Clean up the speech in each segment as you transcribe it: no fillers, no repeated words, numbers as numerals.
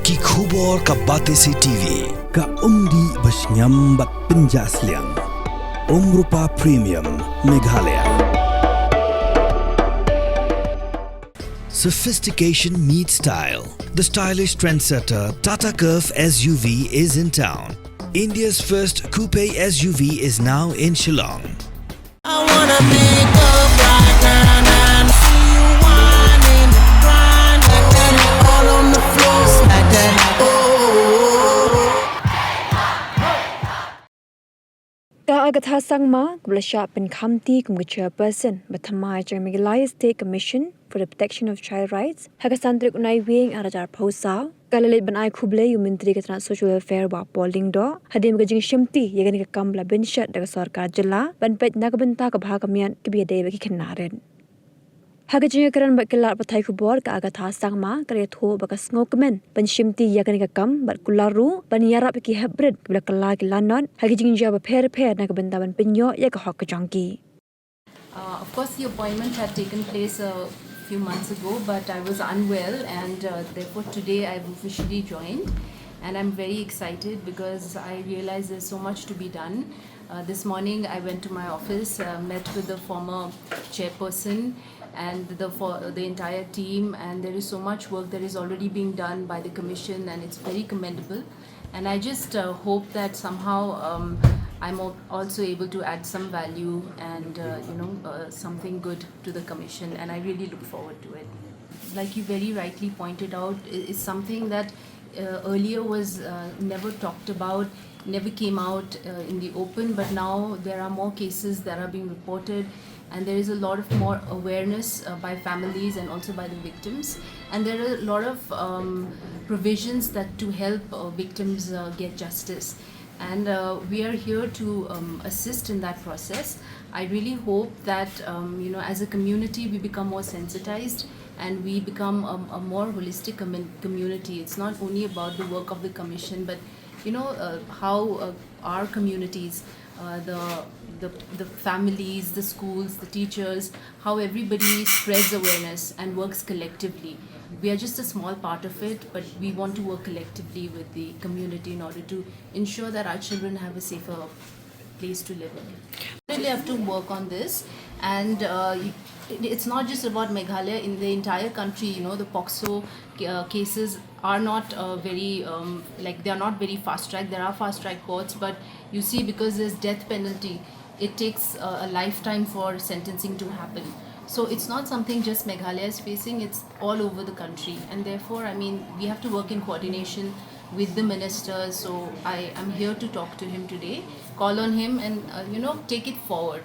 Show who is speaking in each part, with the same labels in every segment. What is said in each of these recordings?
Speaker 1: ki khubor ka bate se TV
Speaker 2: ka umdi bashnyam bat pinjasliang Umrupa Premium Meghalaya.
Speaker 1: Sophistication meets style. The stylish trendsetter Tata Curve SUV is in town. India's first coupe SUV is now in Shillong.
Speaker 3: I wanna make up right now, see you whining, grinding, all on the floor like that. Oh.
Speaker 4: Ka agatha sangma kublasha pen khamti kum chairperson Bathamai Jamigilai State Commission for the Protection of Child Rights Hakasantrik unai wing arajar phausa kalalit banai khuble yu ministry ka trans social welfare wa polling do hadim ga jing shamti yagani ka kamla benchat daga sarkar jilla banpet nagabanta ka bhagamian kibiyade ba ki khnaren Hagajing karan bakilat patai kubor ka agatha sangma kare tho bakas ngokmen panshimti yagani ka kam bat kularu ban Ïarap ki hybrid kubla kala ki Lanot hagajing jaba pher na kabanda ban Pynïoh ya ka hok Jong ki
Speaker 5: Of course, the appointment had taken place a few months ago, but I was unwell, and therefore today I've officially joined, and I'm very excited because I realize there's so much to be done. This morning I went to my office, met with the former chairperson and the entire team, and there is so much work that is already being done by the commission, and it's very commendable. And I just hope that somehow I'm also able to add some value and something good to the commission, and I really look forward to it. Like you very rightly pointed out, it's something that earlier was never talked about, never came out in the open, but now there are more cases that are being reported, and there is a lot of more awareness by families and also by the victims, and there are a lot of provisions that to help victims get justice, and we are here to assist in that process. I really hope that as a community we become more sensitized and we become a more holistic community. It's not only about the work of the commission, but how our communities, the families, the schools, the teachers, how everybody spreads awareness and works collectively. We are just a small part of it, but we want to work collectively with the community in order to ensure that our children have a safer place to live in. We really have to work on this, and it's not just about Meghalaya. In the entire country, the POCSO cases are not they are not very fast track. There are fast track courts, but you see, because there's death penalty, it takes a lifetime for sentencing to happen. So it's not something just Meghalaya is facing, it's all over the country, and therefore we have to work in coordination with the minister. So I am here to talk to him today, call on him, and take it forward.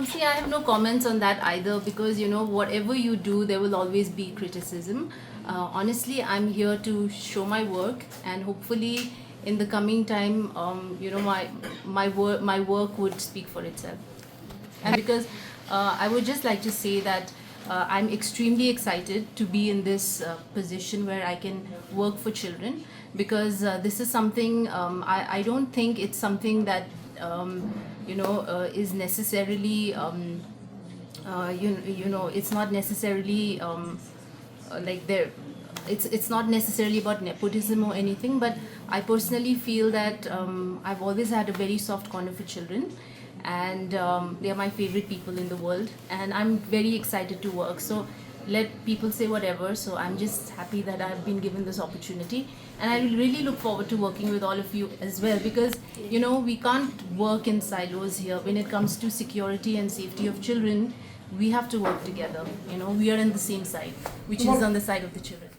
Speaker 5: See, I have no comments on that either, because whatever you do, there will always be criticism. Honestly, I'm here to show my work, and hopefully in the coming time my work would speak for itself. And because I would just like to say that I'm extremely excited to be in this position where I can work for children, because this is something I don't think it's something that is necessarily it's not necessarily it's not necessarily about nepotism or anything, but I personally feel that I've always had a very soft corner for children, and they are my favorite people in the world, and I'm very excited to work. So let people say whatever, so I'm just happy that I've been given this opportunity, and I really look forward to working with all of you as well, because we can't work in silos here. When it comes to security and safety of children, we have to work together. We are on the same side, which is on the side of the children.